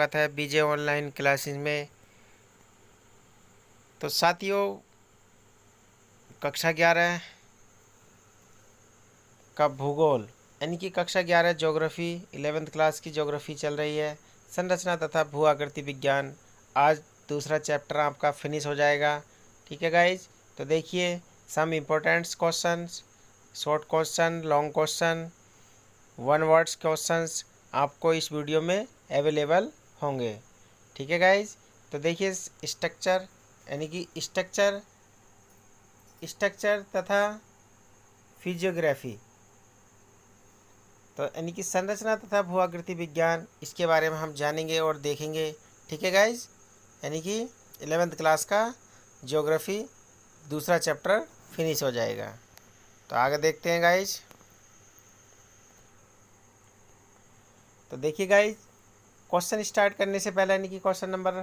स्वागत है बीजे online classes में। तो साथियों, कक्षा 11 का भूगोल यानी कि कक्षा 11 ज्योग्राफी 11th क्लास की ज्योग्राफी चल रही है। संरचना तथा भू आकृति विज्ञान, आज दूसरा चैप्टर आपका फिनिश हो जाएगा। ठीक है गाइज, तो देखिए some important questions, short question, long question, one words questions आपको इस वीडियो में अवेलेबल होंगे। ठीक है गाइज, तो देखिए स्ट्रक्चर यानी कि स्ट्रक्चर तथा फिजियोग्राफी, तो यानी कि संरचना तथा भू आकृति विज्ञान, इसके बारे में हम जानेंगे और देखेंगे। ठीक है गाइज, यानी कि 11th क्लास का ज्योग्राफी दूसरा चैप्टर फिनिश हो जाएगा। तो आगे देखते हैं गाइज। तो देखिए गाइज, क्वेश्चन स्टार्ट करने से पहले यानी कि क्वेश्चन नंबर,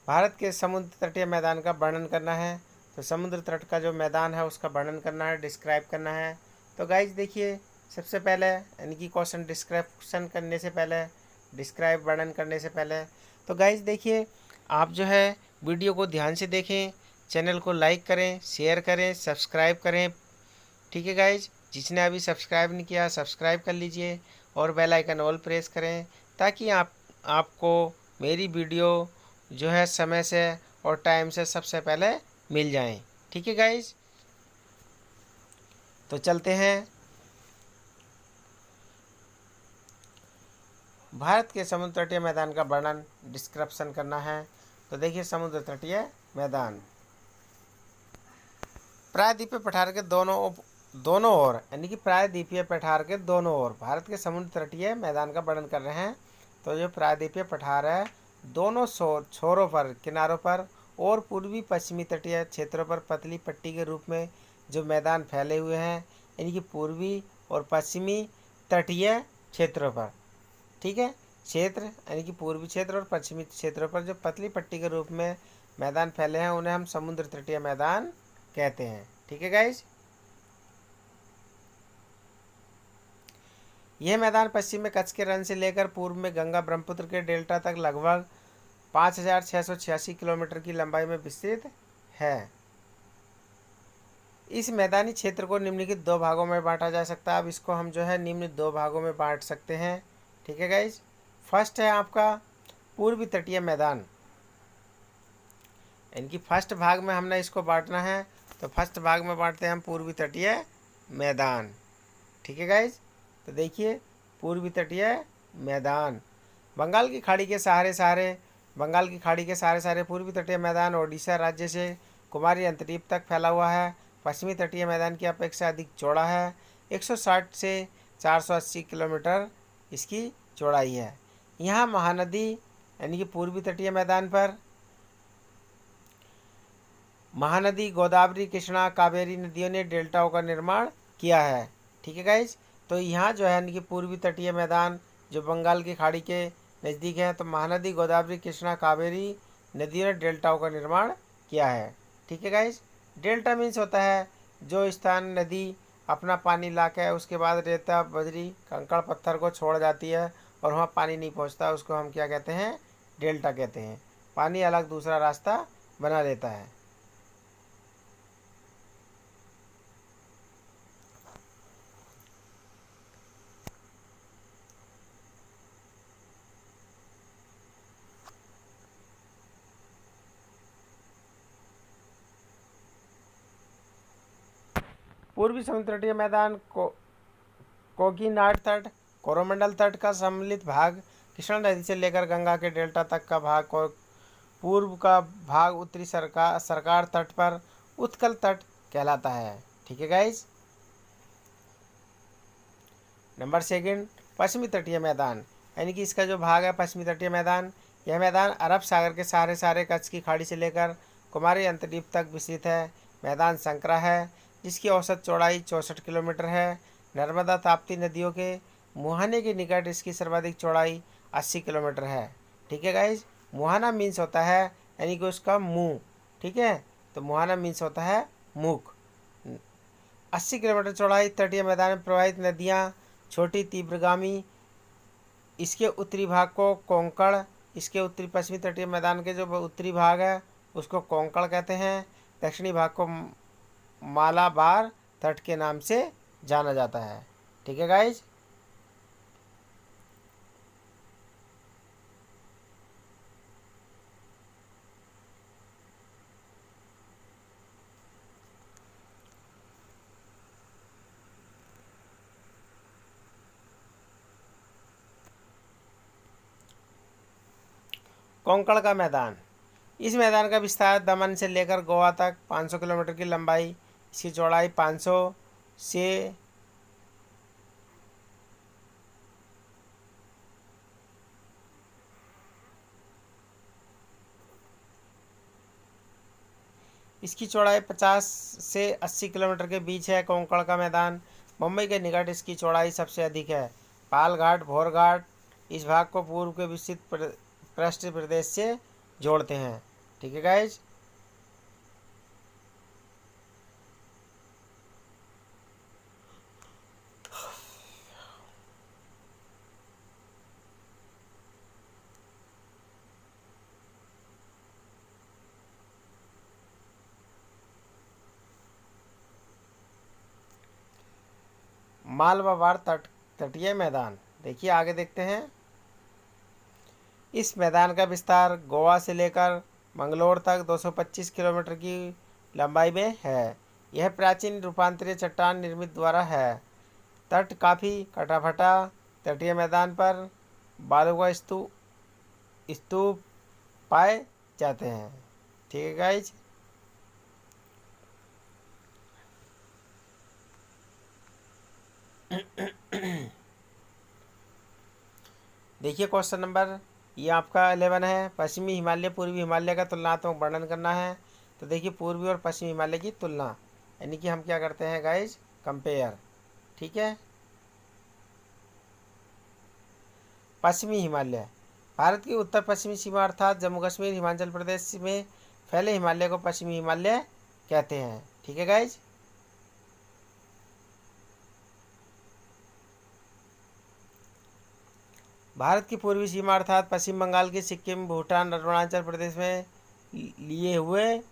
भारत के समुद्र तटीय मैदान का वर्णन करना है। तो समुद्र तट का जो मैदान है उसका वर्णन करना है, डिस्क्राइब करना है। तो गाइज देखिए, सबसे पहले यानी कि क्वेश्चन डिस्क्रिप्शन करने से पहले, डिस्क्राइब वर्णन करने से पहले, तो गाइज देखिए आप जो है वीडियो को ध्यान से देखें, चैनल को लाइक करें, शेयर करें, सब्सक्राइब करें। ठीक है गाइज, जिसने अभी सब्सक्राइब नहीं किया सब्सक्राइब कर लीजिए और बेल आइकन ऑल प्रेस करें, ताकि आपको मेरी वीडियो जो है समय से और टाइम से सबसे पहले मिल जाएं। ठीक है गाइज, तो चलते हैं। भारत के समुद्र तटीय मैदान का वर्णन, डिस्क्रिप्शन करना है। तो देखिए समुद्र तटीय मैदान प्रायद्वीपीय पठार के दोनों ओर यानी कि प्रायद्वीपीय पठार के दोनों ओर भारत के समुद्र तटीय मैदान का वर्णन कर रहे हैं। तो जो प्रायद्वीपीय पठार है, दोनों छोरों पर, किनारों पर और पूर्वी पश्चिमी तटीय क्षेत्रों पर पतली पट्टी के रूप में जो मैदान फैले हुए हैं, यानी कि पूर्वी और पश्चिमी तटीय क्षेत्रों पर। ठीक है, क्षेत्र यानी कि पूर्वी क्षेत्र और पश्चिमी क्षेत्रों पर जो पतली पट्टी के रूप में मैदान फैले हैं, उन्हें हम समुद्र तटीय मैदान कहते हैं। ठीक है गाइज, यह मैदान पश्चिम में कच्छ के रण से लेकर पूर्व में गंगा ब्रह्मपुत्र के डेल्टा तक लगभग 5,686 किलोमीटर की लंबाई में विस्तृत है। इस मैदानी क्षेत्र को निम्नलिखित दो भागों में बांटा जा सकता है। अब इसको हम जो है निम्न दो भागों में बांट सकते हैं। ठीक है गाइज, फर्स्ट है आपका पूर्वी तटीय मैदान, इनकी फर्स्ट भाग में हमने इसको बांटना है। तो फर्स्ट भाग में बांटते हैं हम पूर्वी तटीय मैदान। ठीक है गाइज, तो देखिए पूर्वी तटीय मैदान बंगाल की खाड़ी के सहारे सहारे पूर्वी तटीय मैदान ओडिशा राज्य से कुमारी अंतरीप तक फैला हुआ है। पश्चिमी तटीय मैदान की अपेक्षा अधिक चौड़ा है, 160 से 480 किलोमीटर इसकी चौड़ाई है। यहाँ महानदी यानी कि पूर्वी तटीय मैदान पर महानदी, गोदावरी, कृष्णा, कावेरी नदियों ने डेल्टाओं का निर्माण किया है। ठीक है गाइज, तो यहाँ जो है यानी कि पूर्वी तटीय मैदान जो बंगाल की खाड़ी के नज़दीक है, तो महानदी, गोदावरी, कृष्णा, कावेरी नदियों ने डेल्टाओं का निर्माण किया है। ठीक है गाइज, डेल्टा मीन्स होता है जो स्थान नदी अपना पानी लाकर उसके बाद रेता, बजरी, कंकड़, पत्थर को छोड़ जाती है और वहाँ पानी नहीं पहुँचता, उसको हम क्या कहते हैं, डेल्टा कहते हैं। पानी अलग दूसरा रास्ता बना लेता है। पूर्वी समुद्र तटीय मैदान कोकीनाड तट, कोरोमंडल तट का सम्मिलित भाग, कृष्णा नदी से लेकर गंगा के डेल्टा तक का भाग, पूर्व का भाग उत्तरी सरकार तट पर उत्कल तट कहलाता है। ठीक है गाइज, नंबर सेकंड पश्चिमी तटीय मैदान, यानी कि इसका जो भाग है पश्चिमी तटीय मैदान, यह मैदान अरब सागर के सहारे कच्छ की खाड़ी से लेकर कुमारी अंतरीप तक विस्तृत है। मैदान संकरा है जिसकी औसत चौड़ाई 64 किलोमीटर है। नर्मदा, ताप्ती नदियों के मुहाने के निकट इसकी सर्वाधिक चौड़ाई 80 किलोमीटर है। ठीक है गाइज, मुहाना मीन्स होता है यानी कि उसका मुंह। ठीक है, तो मुहाना मीन्स होता है मुख। 80 किलोमीटर चौड़ाई तटीय मैदान में प्रवाहित नदियाँ छोटी तीव्रगामी, इसके उत्तरी भाग को कोंकण इसके उत्तरी पश्चिमी तटीय मैदान के जो उत्तरी भाग है उसको कोंकण कहते हैं। दक्षिणी भाग को मालाबार तट के नाम से जाना जाता है। ठीक है गाइज। कोंकण का मैदान, इस मैदान का विस्तार दमन से लेकर गोवा तक 500 किलोमीटर की लंबाई, इसकी चौड़ाई 500 से इसकी चौड़ाई 50 से 80 किलोमीटर के बीच है। कोंकण का मैदान मुंबई के निकट इसकी चौड़ाई सबसे अधिक है। पाल घाट, भोर घाट इस भाग को पूर्व के विस्तृत पृष्ठ प्रदेश से जोड़ते हैं। ठीक है गाइज। मालवाबार तटीय मैदान, देखिए आगे देखते हैं। इस मैदान का विस्तार गोवा से लेकर मंगलोर तक 225 किलोमीटर की लंबाई में है। यह प्राचीन रूपांतरीय चट्टान निर्मित द्वारा है। तट काफ़ी कटाफटा। तटीय मैदान पर बालू का स्तूप पाए जाते हैं। ठीक है गाइज। देखिए क्वेश्चन नंबर ये आपका 11 है। पश्चिमी हिमालय पूर्वी हिमालय का तुलनात्मक वर्णन करना है। तो देखिए पूर्वी और पश्चिमी हिमालय की तुलना, यानी कि हम क्या करते हैं गाइज, कंपेयर। ठीक है। पश्चिमी हिमालय भारत की उत्तर पश्चिमी सीमा अर्थात जम्मू कश्मीर हिमाचल प्रदेश में फैले हिमालय को पश्चिमी हिमालय कहते हैं। ठीक है गाइज। भारत की पूर्वी सीमा अर्थात पश्चिम बंगाल की सिक्किम, भूटान, अरुणाचल प्रदेश में लिए हुए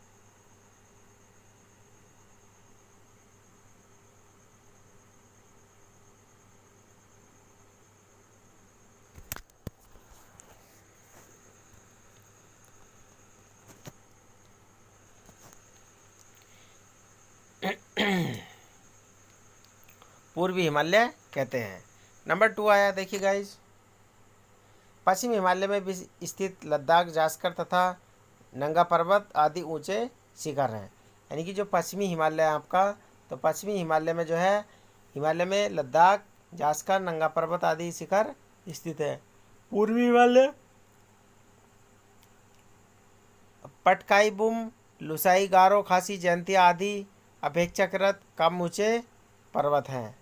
पूर्वी हिमालय कहते हैं। नंबर 2 आया, देखिए गाइज। पश्चिमी हिमालय में भी स्थित लद्दाख, जास्कर तथा नंगा पर्वत आदि ऊंचे शिखर हैं। यानी कि जो पश्चिमी हिमालय है आपका, तो पश्चिमी हिमालय में जो है, हिमालय में लद्दाख, जास्कर, नंगा पर्वत आदि शिखर स्थित है। पूर्वी हिमालय पटकाई बुम, लुसाई, गारो, खासी, जयंतिया आदि अपेक्षाकृत कम ऊंचे पर्वत हैं।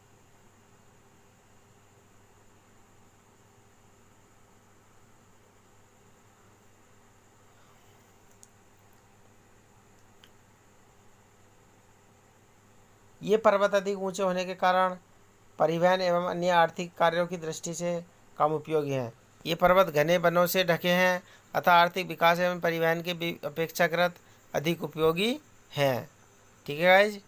ये पर्वत अधिक ऊंचे होने के कारण परिवहन एवं अन्य आर्थिक कार्यों की दृष्टि से कम उपयोगी हैं। ये पर्वत घने वनों से ढके हैं अतः आर्थिक विकास एवं परिवहन के अपेक्षाकृत अधिक उपयोगी हैं। ठीक है गाइज।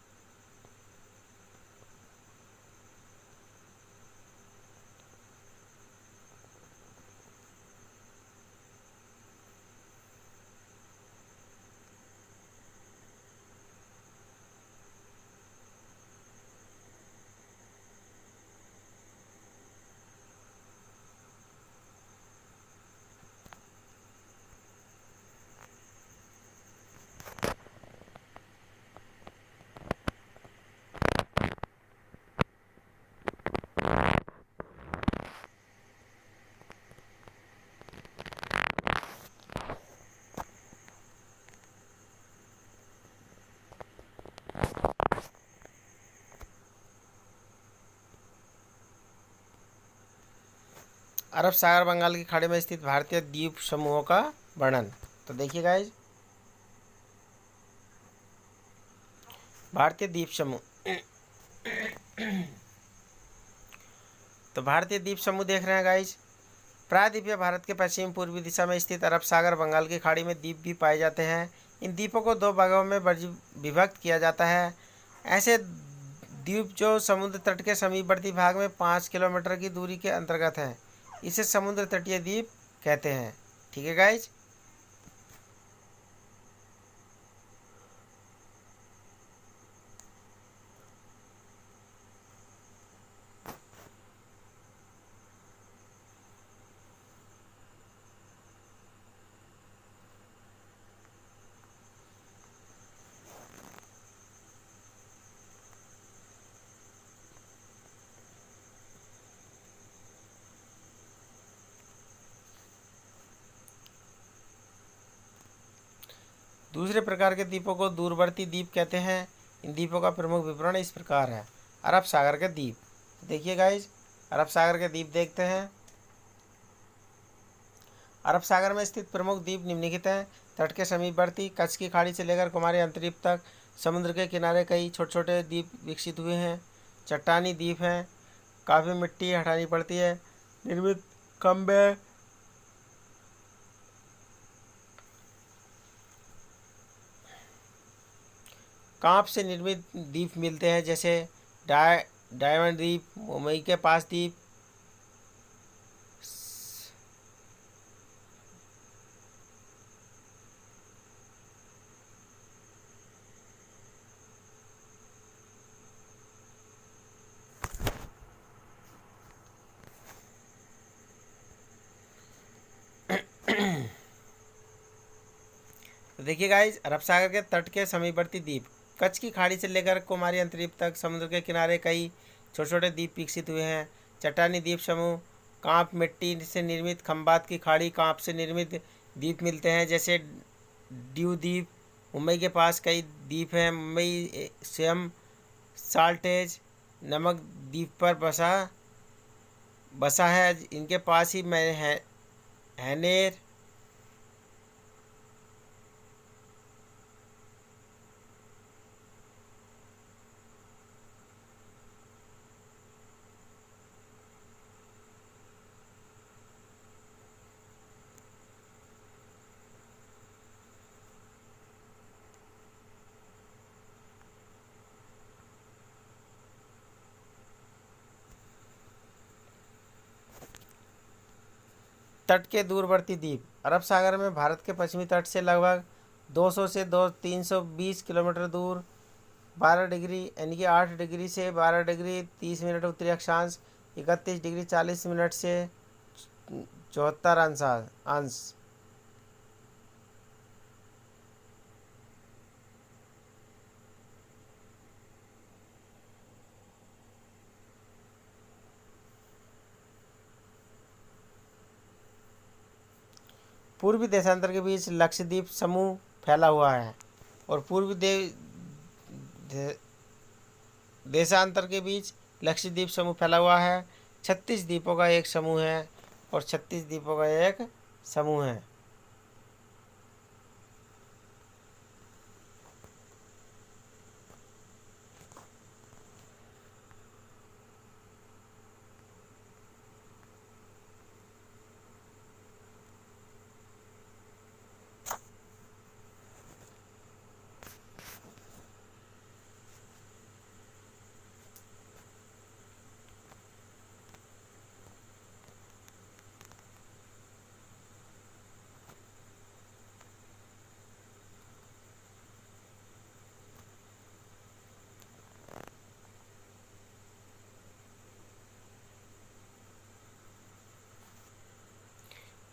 अरब सागर बंगाल की खाड़ी में स्थित भारतीय द्वीप समूहों का वर्णन। तो देखिए गाइज, भारतीय द्वीप समूह तो भारतीय द्वीप समूह देख रहे हैं गाइज। प्रायद्वीपीय भारत के पश्चिम पूर्वी दिशा में स्थित अरब सागर बंगाल की खाड़ी में द्वीप भी पाए जाते हैं। इन द्वीपों को दो भागों में विभक्त किया जाता है। ऐसे द्वीप जो समुद्र तट के समीपवर्ती भाग में 5 किलोमीटर की दूरी के अंतर्गत हैं, इसे समुद्र तटीय द्वीप कहते हैं। ठीक है गाइज। दूसरे प्रकार के द्वीपों को दूरवर्ती द्वीप कहते हैं। इन द्वीपों का प्रमुख विवरण इस प्रकार है। अरब सागर के द्वीप, देखिए गाइज, अरब सागर के द्वीप देखते हैं। अरब सागर में स्थित प्रमुख द्वीप निम्नलिखित हैं। तट के समीपवर्ती कच्छ की खाड़ी से लेकर कुमारी अंतरीप तक समुद्र के किनारे कई छोटे छोटे द्वीप विकसित हुए हैं। चट्टानी द्वीप हैं, काफ़ी मिट्टी हटानी पड़ती है। निर्मित खंबे, कांप से निर्मित द्वीप मिलते हैं, जैसे डायमंड द्वीप, मुंबई के पास द्वीप, तो देखिए गाइज, अरब सागर के तट के समीपवर्ती द्वीप कच्छ की खाड़ी से लेकर कुमारी अंतरीप तक समुद्र के किनारे कई छोटे छोटे द्वीप विकसित हुए हैं। चट्टानी द्वीप समूह, कांप, मिट्टी से निर्मित खंबात की खाड़ी, कांप से निर्मित द्वीप मिलते हैं, जैसे ड्यू द्वीप। मुंबई के पास कई द्वीप हैं। मुंबई स्वयं साल्टेज नमक द्वीप पर बसा है। इनके पास ही मैं हैनेर, तट के दूरवर्ती द्वीप। अरब सागर में भारत के पश्चिमी तट से लगभग 200 से 320 किलोमीटर दूर 12 डिग्री यानी कि 8 डिग्री से 12 डिग्री 30 मिनट उत्तरी अक्षांश, 31 डिग्री 40 मिनट से 74 अंश पूर्वी देशांतर के बीच लक्षद्वीप समूह फैला हुआ है, और पूर्वी देशांतर के बीच लक्षद्वीप समूह फैला हुआ है। 36 द्वीपों का एक समूह है, और 36 द्वीपों का एक समूह है।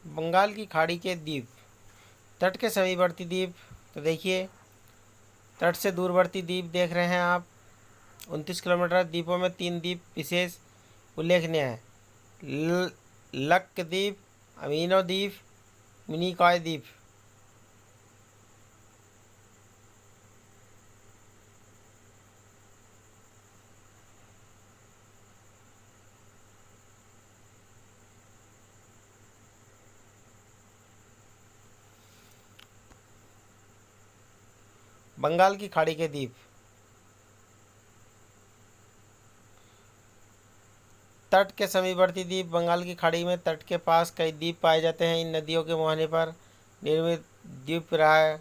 बंगाल की खाड़ी के द्वीप, तट के समीपवर्ती द्वीप। तो देखिए, तट से दूरवर्ती द्वीप देख रहे हैं आप, 29 किलोमीटर। द्वीपों में 3 द्वीप विशेष उल्लेखनीय हैं: लक्षद्वीप, अमीनो द्वीप, मिनिकॉय द्वीप। बंगाल की खाड़ी के द्वीप, तट के समीपवर्ती द्वीप बंगाल की खाड़ी में तट के पास कई द्वीप पाए जाते हैं। इन नदियों के मुहाने पर निर्मित द्वीप प्राय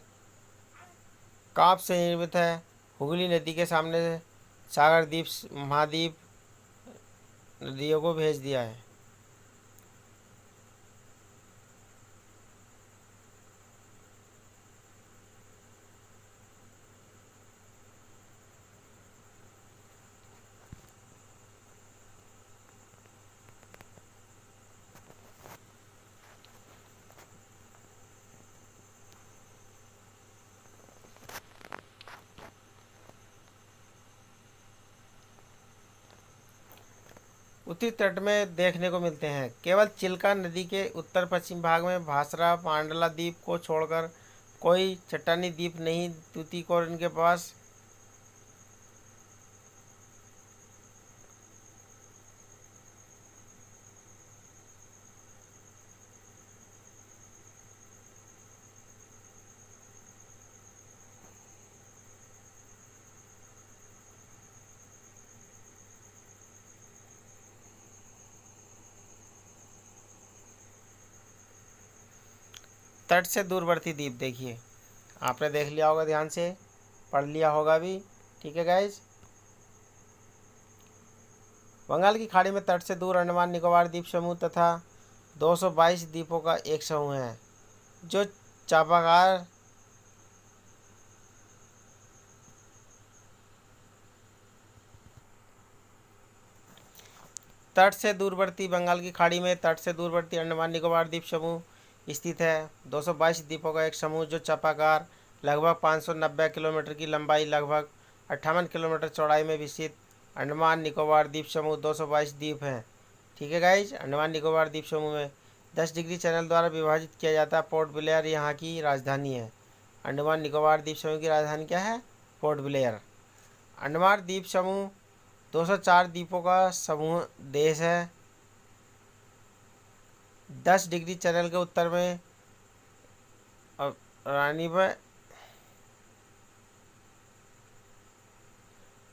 कांप से निर्मित है। हुगली नदी के सामने सागर द्वीप महाद्वीप नदियों को भेज दिया है। उत्तरी तट में देखने को मिलते हैं। केवल चिल्का नदी के उत्तर पश्चिम भाग में भासरा पांडला द्वीप को छोड़कर कोई चट्टानी द्वीप नहीं। तूतीकोरिन के पास तट से दूरवर्ती द्वीप देखिए, आपने देख लिया होगा, ध्यान से पढ़ लिया होगा भी। ठीक है गाइज, बंगाल की खाड़ी में तट से दूर अंडमान निकोबार द्वीप समूह तथा 222 द्वीपों का एक समूह है जो चापागार तट से दूरवर्ती बंगाल की खाड़ी में तट से दूरवर्ती अंडमान निकोबार द्वीप समूह स्थित है। 222 द्वीपों का एक समूह जो चापागार लगभग 590 किलोमीटर की लंबाई लगभग 58 किलोमीटर चौड़ाई में विस्तृत अंडमान निकोबार द्वीप समूह 222 द्वीप हैं। ठीक है गाइज, अंडमान निकोबार द्वीप समूह में 10 डिग्री चैनल द्वारा विभाजित किया जाता है। पोर्ट ब्लेयर यहाँ की राजधानी है। अंडमान निकोबार द्वीप समूह की राजधानी क्या है? Port Blair. अंडमान द्वीप समूह 204 द्वीपों का समूह देश है। 10 डिग्री चैनल के उत्तर में रानीबाई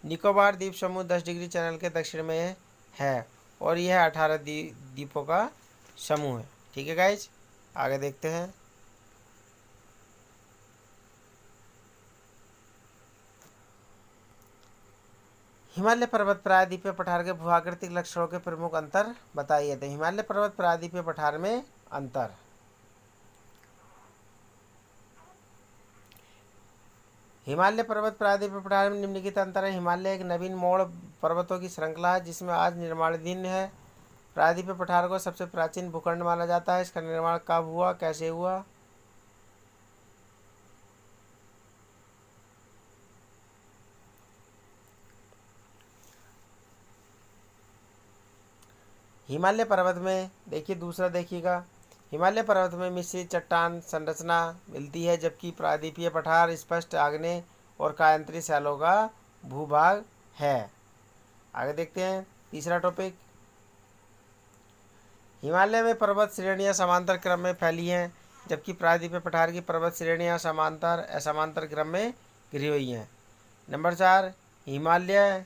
निकोबार द्वीप समूह 10 डिग्री चैनल के दक्षिण में है और यह 18 द्वीपों का समूह है। ठीक है गाइज, आगे देखते हैं। हिमालय पर्वत प्रायद्वीपीय पठार के भूआकृतिक लक्षणों के प्रमुख अंतर बताइए। तो हिमालय पर्वत प्रायद्वीपीय पठार में अंतर, हिमालय पर्वत प्रायद्वीपीय पठार में निम्नलिखित अंतर है। हिमालय एक नवीन मोड़ पर्वतों की श्रृंखला है जिसमें आज निर्माणाधीन है। प्रायद्वीपीय पठार को सबसे प्राचीन भूखंड माना जाता है। इसका निर्माण कब हुआ, कैसे हुआ? हिमालय पर्वत में देखिए, दूसरा देखिएगा, हिमालय पर्वत में मिश्रित चट्टान संरचना मिलती है जबकि प्रायद्वीपीय पठार स्पष्ट आग्नेय और कायांतरी शैलों का भूभाग है। आगे देखते हैं तीसरा टॉपिक। हिमालय में पर्वत श्रेणियां समांतर क्रम में फैली हैं जबकि प्रायद्वीपीय पठार की पर्वत श्रेणियां समांतर असमांतर क्रम में घिरी हुई हैं। नंबर 4, हिमालय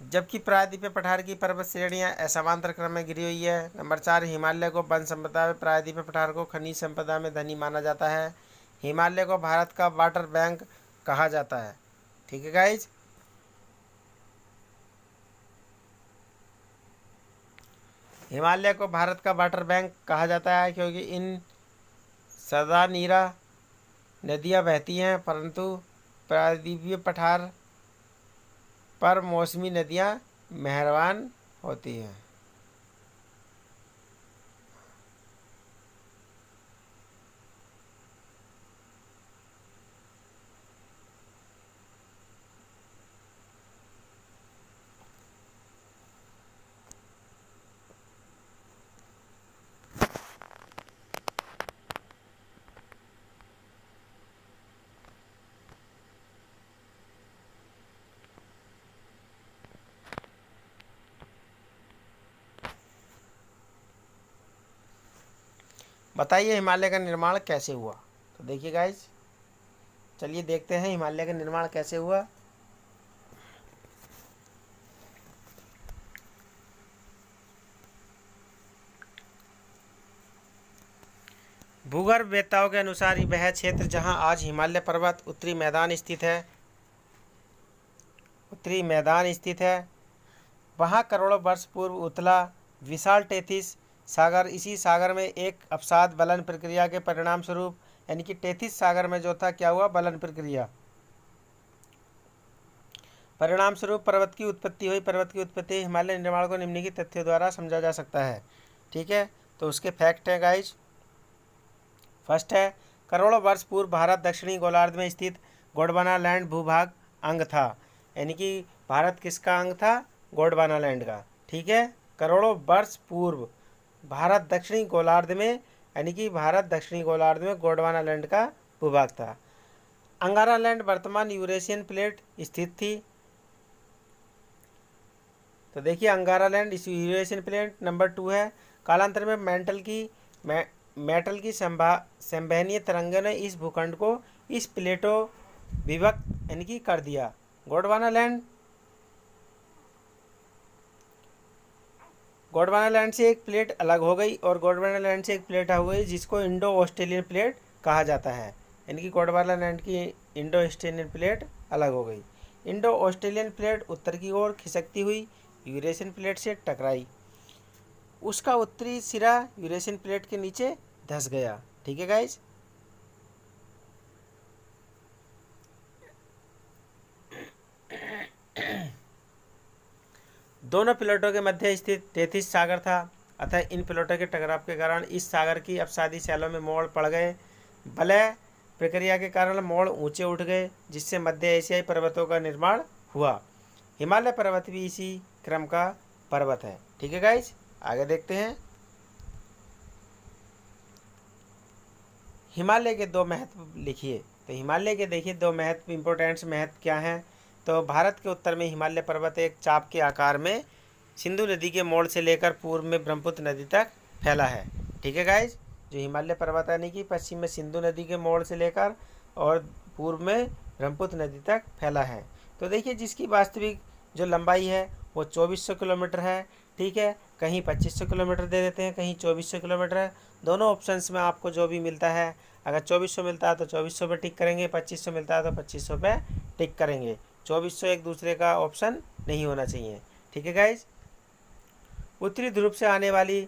जबकि प्रायद्वीपीय पठार की पर्वत श्रेणियां असमांतर क्रम में घिरी हुई है। नंबर 4, हिमालय को वन संपदा में, प्रायद्वीपीय पठार को खनिज संपदा में धनी माना जाता है। हिमालय को भारत का वाटर बैंक कहा जाता है। ठीक है गाइज, हिमालय को भारत का वाटर बैंक कहा जाता है क्योंकि इन सदा नीरा नदियां बहती हैं, परंतु प्रायद्वीपीय पठार पर मौसमी नदियां मेहरबान होती हैं। बताइए हिमालय का निर्माण कैसे हुआ। तो देखिए गाइज, चलिए देखते हैं हिमालय का निर्माण कैसे हुआ। भूगर्भ वेत्ताओं के अनुसार वह क्षेत्र जहां आज हिमालय पर्वत उत्तरी मैदान स्थित है वहां करोड़ों वर्ष पूर्व उथला विशाल टेथिस सागर, इसी सागर में एक अपसाद बलन प्रक्रिया के परिणाम स्वरूप, यानी कि टेथिस सागर में जो था क्या हुआ, बलन प्रक्रिया परिणाम स्वरूप पर्वत की उत्पत्ति हुई। पर्वत की उत्पत्ति हिमालय निर्माण को निम्नलिखित तथ्यों द्वारा समझा जा सकता है। ठीक है, तो उसके फैक्ट है गाइज। फर्स्ट है, करोड़ों वर्ष पूर्व भारत दक्षिणी गोलार्ध में स्थित गोंडवाना लैंड भूभाग अंग था। यानी कि भारत किसका अंग था, गोंडवाना लैंड का। ठीक है, करोड़ों वर्ष पूर्व भारत दक्षिणी गोलार्ध में, यानी कि भारत दक्षिणी गोलार्ध में गोंडवाना लैंड का भूभाग था। अंगारा लैंड वर्तमान यूरेशियन प्लेट स्थित थी। तो देखिए अंगारा लैंड इस यूरेशियन प्लेट। नंबर 2 है, कालांतर में मेटल की संवहनीय तरंगों ने इस भूखंड को इस प्लेटों विभक्त यानी कि कर दिया। गोंडवाना लैंड से एक प्लेट अलग हो गई और गोंडवाना लैंड से एक प्लेट हो गई जिसको इंडो ऑस्ट्रेलियन प्लेट कहा जाता है। यानी कि गोंडवाना लैंड की इंडो ऑस्ट्रेलियन प्लेट अलग हो गई। इंडो ऑस्ट्रेलियन प्लेट उत्तर की ओर खिसकती हुई यूरेशियन प्लेट से टकराई। उसका उत्तरी सिरा यूरेशियन प्लेट के नीचे धंस गया। ठीक है गाइज, दोनों प्लेटों के मध्य स्थित टेथिस सागर था। अतः इन प्लेटों के टकराव के कारण इस सागर की अपसादी शैलों में मोड़ पड़ गए। वलय प्रक्रिया के कारण मोड़ ऊंचे उठ गए जिससे मध्य एशियाई पर्वतों का निर्माण हुआ। हिमालय पर्वत भी इसी क्रम का पर्वत है। ठीक है गाइज, आगे देखते हैं। हिमालय के दो महत्व लिखिए। तो हिमालय के देखिए दो महत्व, इंपॉर्टेंट महत्व क्या हैं। तो भारत के उत्तर में हिमालय पर्वत एक चाप के आकार में सिंधु नदी के मोड़ से लेकर पूर्व में ब्रह्मपुत्र नदी तक फैला है। ठीक है गाइज, जो हिमालय पर्वत यानी कि पश्चिम में सिंधु नदी के मोड़ से लेकर और पूर्व में ब्रह्मपुत्र नदी तक फैला है। तो देखिए जिसकी वास्तविक जो लंबाई है वो 2400 किलोमीटर है। ठीक है, कहीं 2500 किलोमीटर दे देते हैं, कहीं 2400 किलोमीटर है। दोनों ऑप्शंस में आपको जो भी मिलता है, अगर 2400 मिलता है तो 2400 पे टिक करेंगे, 2500 मिलता है तो 2500 पे टिक करेंगे। 2400 एक दूसरे का ऑप्शन नहीं होना चाहिए। ठीक है गाइज, उत्तरी ध्रुव से आने वाली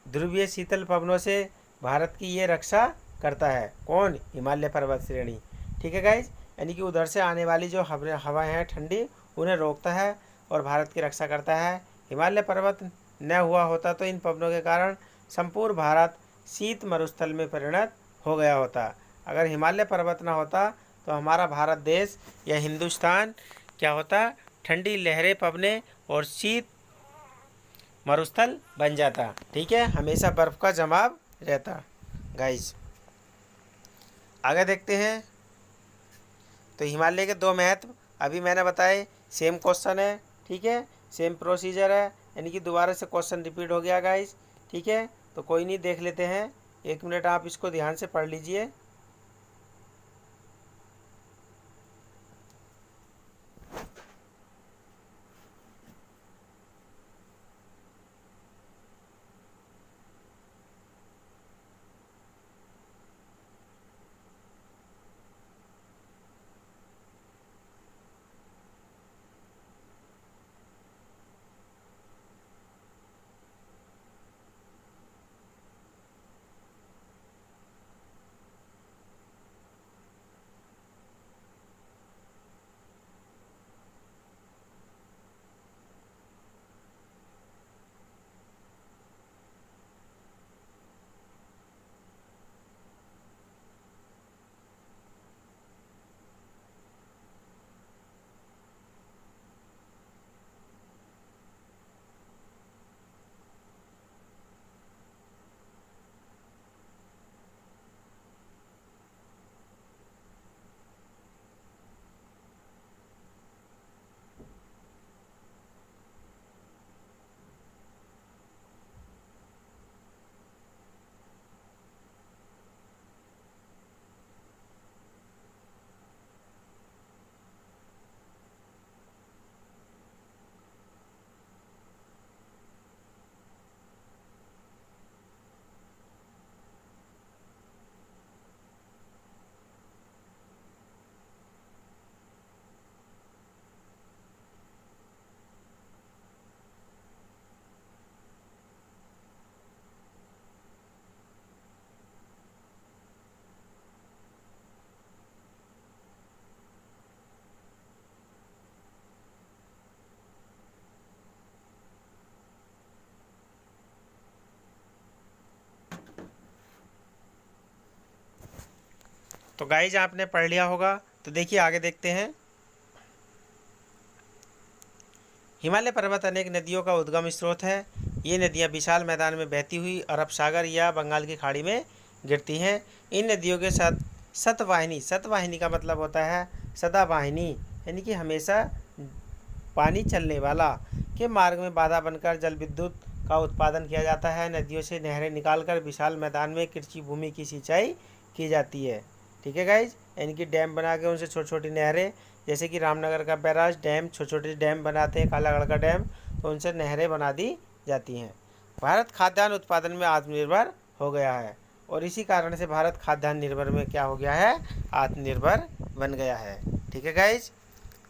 ध्रुवीय शीतल पवनों से भारत की ये रक्षा करता है। कौन, हिमालय पर्वत श्रेणी। ठीक है गाइज, यानी कि उधर से आने वाली जो हवाएं हैं ठंडी उन्हें रोकता है और भारत की रक्षा करता है। हिमालय पर्वत न हुआ होता तो इन पवनों के कारण संपूर्ण भारत शीत मरुस्थल में परिणत हो गया होता। अगर हिमालय पर्वत न होता तो हमारा भारत देश या हिंदुस्तान क्या होता, ठंडी लहरें पवने और शीत मरुस्थल बन जाता। ठीक है, हमेशा बर्फ़ का जमाव रहता। गाइस आगे देखते हैं। तो हिमालय के दो महत्व अभी मैंने बताए, सेम क्वेश्चन है। ठीक है, सेम प्रोसीजर है, यानी कि दोबारा से क्वेश्चन रिपीट हो गया गाइस। ठीक है, तो कोई नहीं, देख लेते हैं। 1 मिनट आप इसको ध्यान से पढ़ लीजिए। तो गाइज आपने पढ़ लिया होगा। तो देखिए आगे देखते हैं। हिमालय पर्वत अनेक नदियों का उद्गम स्रोत है। ये नदियाँ विशाल मैदान में बहती हुई अरब सागर या बंगाल की खाड़ी में गिरती हैं। इन नदियों के साथ सतवाहिनी, सतवाहिनी का मतलब होता है सदावाहिनी, यानी कि हमेशा पानी चलने वाला, के मार्ग में बाधा बनकर जल विद्युत का उत्पादन किया जाता है। नदियों से नहरें निकालकर विशाल मैदान में कृषि भूमि की सिंचाई की जाती है। ठीक है गाइज, यानी कि डैम बना के उनसे छोटी छोटी नहरें, जैसे कि रामनगर का बैराज डैम, छोटे छोटे डैम बनाते हैं, कालागढ़ का डैम, तो उनसे नहरें बना दी जाती हैं। भारत खाद्यान्न उत्पादन में आत्मनिर्भर हो गया है और इसी कारण से भारत खाद्यान्न निर्भर में क्या हो गया है, आत्मनिर्भर बन गया है। ठीक है गाइज,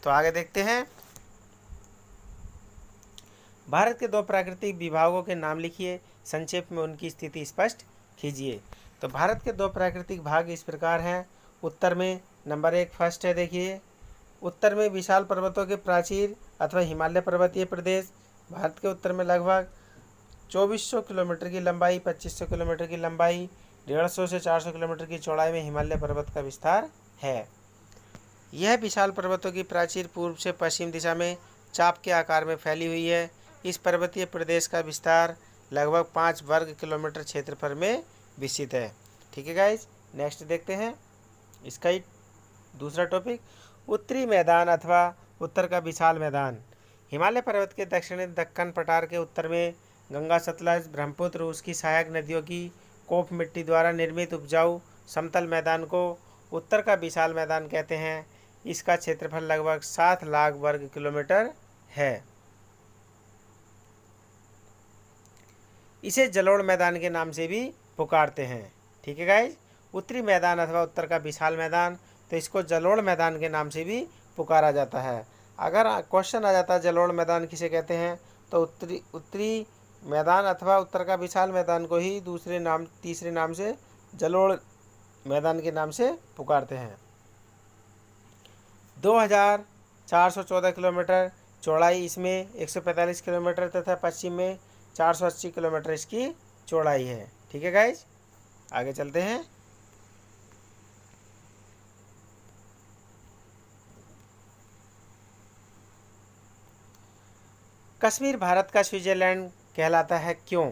तो आगे देखते हैं। भारत के 2 प्राकृतिक विभागों के नाम लिखिए, संक्षेप में उनकी स्थिति स्पष्ट कीजिए। तो भारत के 2 प्राकृतिक भाग इस प्रकार हैं। उत्तर में नंबर 1 फर्स्ट है, देखिए उत्तर में विशाल पर्वतों के प्राचीर अथवा हिमालय पर्वतीय प्रदेश। भारत के उत्तर में लगभग 2400 किलोमीटर की लंबाई, 2500 किलोमीटर की लंबाई, 150 से 400 किलोमीटर की चौड़ाई में हिमालय पर्वत का विस्तार है। यह विशाल पर्वतों की प्राचीर पूर्व से पश्चिम दिशा में चाप के आकार में फैली हुई है। इस पर्वतीय प्रदेश का विस्तार लगभग 5 वर्ग किलोमीटर क्षेत्रफल में विस्तृत है। ठीक है गाइज, नेक्स्ट देखते हैं इसका ही दूसरा टॉपिक, उत्तरी मैदान अथवा उत्तर का विशाल मैदान। हिमालय पर्वत के दक्षिणी दक्कन पठार के उत्तर में गंगा, सतलज, ब्रह्मपुत्र, उसकी सहायक नदियों की कोफ मिट्टी द्वारा निर्मित उपजाऊ समतल मैदान को उत्तर का विशाल मैदान कहते हैं। इसका क्षेत्रफल लगभग 7 लाख वर्ग किलोमीटर है। इसे जलोढ़ मैदान के नाम से भी पुकारते हैं। ठीक है गाइज, उत्तरी मैदान अथवा उत्तर का विशाल मैदान, तो इसको जलोढ़ मैदान के नाम से भी पुकारा जाता है। अगर क्वेश्चन आ जाता है जलोढ़ मैदान किसे कहते हैं, तो उत्तरी मैदान अथवा उत्तर का विशाल मैदान को ही दूसरे नाम, तीसरे नाम से जलोढ़ मैदान के नाम से पुकारते हैं। 2414 किलोमीटर चौड़ाई इसमें, 145 किलोमीटर तथा पश्चिम में 480 किलोमीटर इसकी चौड़ाई है। ठीक है गाइज, आगे चलते हैं। कश्मीर भारत का स्विट्जरलैंड कहलाता है क्यों?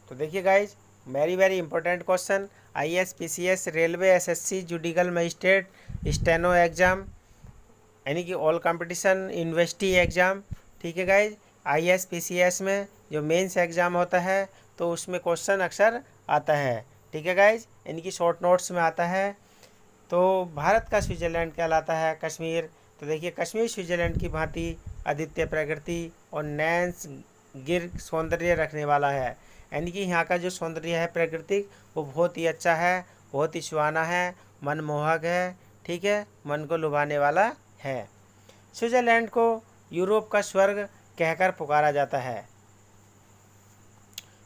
तो देखिए guys, very important question. IAS, PCS, railway, SSC, judicial magistrate, steno exam, यानी कि ऑल कंपटीशन यूनिवर्सिटी एग्ज़ाम। ठीक है गाइज, IAS, PCS में जो मेंस एग्ज़ाम होता है तो उसमें क्वेश्चन अक्सर आता है। ठीक है गाइज, यानी कि शॉर्ट नोट्स में आता है। तो भारत का स्विट्जरलैंड कहलाता है कश्मीर। तो देखिए कश्मीर स्विट्जरलैंड की भांति अद्वितीय प्रकृति और नैन्स गिर सौंदर्य रखने वाला है, यानी कि यहाँ का जो सौंदर्य है प्राकृतिक वो बहुत ही अच्छा है, बहुत ही सुहाना है, मनमोहक है। ठीक है, मन को लुभाने वाला है। स्विट्जरलैंड को यूरोप का स्वर्ग कहकर पुकारा जाता है।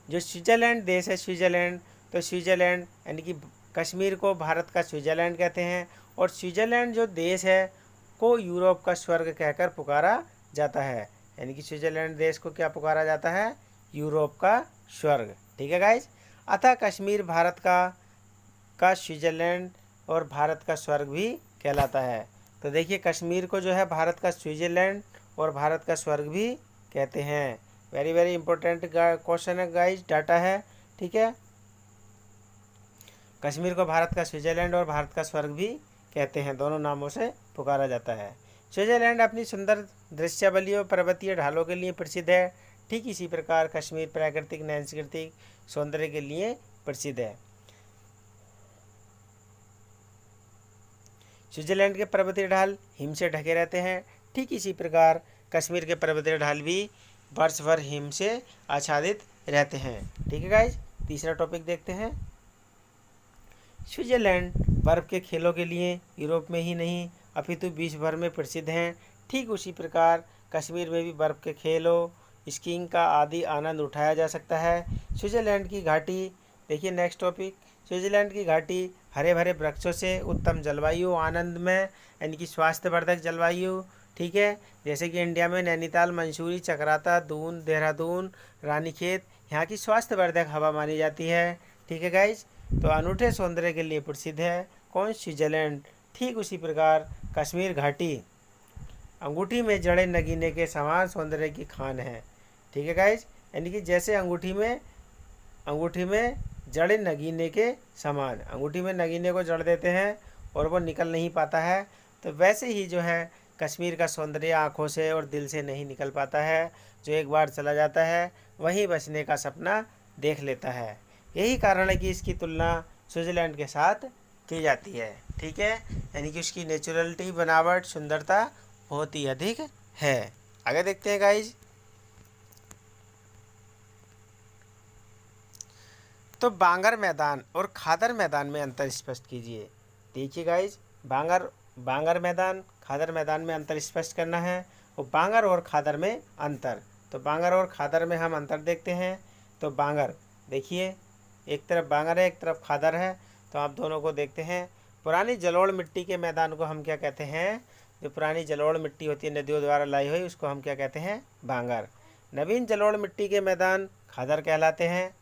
जो स्विट्जरलैंड देश है, स्विट्जरलैंड, तो स्विट्जरलैंड यानी कि कश्मीर को भारत का स्विट्जरलैंड कहते हैं और स्विट्जरलैंड जो देश है को यूरोप का स्वर्ग कहकर पुकारा जाता है, यानी कि स्विट्जरलैंड देश को क्या पुकारा जाता है, यूरोप का स्वर्ग। ठीक है गाइज, अतः कश्मीर भारत का स्विट्जरलैंड और भारत का स्वर्ग भी कहलाता है। तो देखिए कश्मीर को जो है भारत का स्विट्जरलैंड और भारत का स्वर्ग भी कहते हैं। वेरी इंपॉर्टेंट क्वेश्चन है गाइज, डाटा है। ठीक है, कश्मीर को भारत का स्विट्जरलैंड और भारत का स्वर्ग भी कहते हैं, दोनों नामों से पुकारा जाता है। स्विट्जरलैंड अपनी सुंदर दृश्यावली और पर्वतीय ढालों के लिए प्रसिद्ध है। ठीक इसी प्रकार कश्मीर प्राकृतिक नैसर्गिक सौंदर्य के लिए प्रसिद्ध है। स्विट्जरलैंड के पर्वतीय ढाल हिम से ढके रहते हैं। ठीक इसी प्रकार कश्मीर के पर्वतीय ढाल भी वर्ष भर हिम से आच्छादित रहते हैं। ठीक है गाइज, तीसरा टॉपिक देखते हैं। स्विट्जरलैंड बर्फ़ के खेलों के लिए यूरोप में ही नहीं अपितु विश्व भर में प्रसिद्ध हैं। ठीक उसी प्रकार कश्मीर में भी बर्फ़ के खेलों, स्कीइंग का आदि आनंद उठाया जा सकता है। स्विट्जरलैंड की घाटी, देखिए नेक्स्ट टॉपिक, स्विट्जरलैंड की घाटी हरे भरे वृक्षों से, उत्तम जलवायु, आनंदमय यानी कि स्वास्थ्यवर्धक जलवायु। ठीक है, जैसे कि इंडिया में नैनीताल, मंसूरी, चकराता, दून, देहरादून, रानीखेत यहाँ की स्वास्थ्यवर्धक हवा मानी जाती है। ठीक है गाइज, तो अनूठे सौंदर्य के लिए प्रसिद्ध है। कौन? स्विट्जरलैंड। ठीक उसी प्रकार कश्मीर घाटी अंगूठी में जड़े नगीने के समान सौंदर्य की खान है। ठीक है गाइज, यानी कि जैसे अंगूठी में जड़े नगीने के समान, अंगूठी में नगीने को जड़ देते हैं और वो निकल नहीं पाता है, तो वैसे ही जो है कश्मीर का सौंदर्य आँखों से और दिल से नहीं निकल पाता है। जो एक बार चला जाता है वहीं बचने का सपना देख लेता है। यही कारण है कि इसकी तुलना स्विट्ज़रलैंड के साथ की जाती है। ठीक है, यानी कि उसकी नेचुरलिटी, बनावट, सुंदरता बहुत ही अधिक है। आगे देखते हैं गाइज। तो बांगर मैदान और खादर मैदान में अंतर स्पष्ट कीजिए। देखिए गाइज, बांगर मैदान, खादर मैदान में अंतर स्पष्ट करना है। और बांगर और खादर में अंतर, तो बांगर और खादर में हम अंतर देखते हैं। तो बांगर देखिए, एक तरफ बांगर है, एक तरफ खादर है, तो आप दोनों को देखते हैं। पुरानी जलोढ़ मिट्टी के मैदान को हम क्या कहते हैं? जो पुरानी जलोढ़ मिट्टी होती है नदियों द्वारा लाई हुई, उसको हम क्या कहते हैं? बांगर। नवीन जलोढ़ मिट्टी के मैदान खादर कहलाते हैं।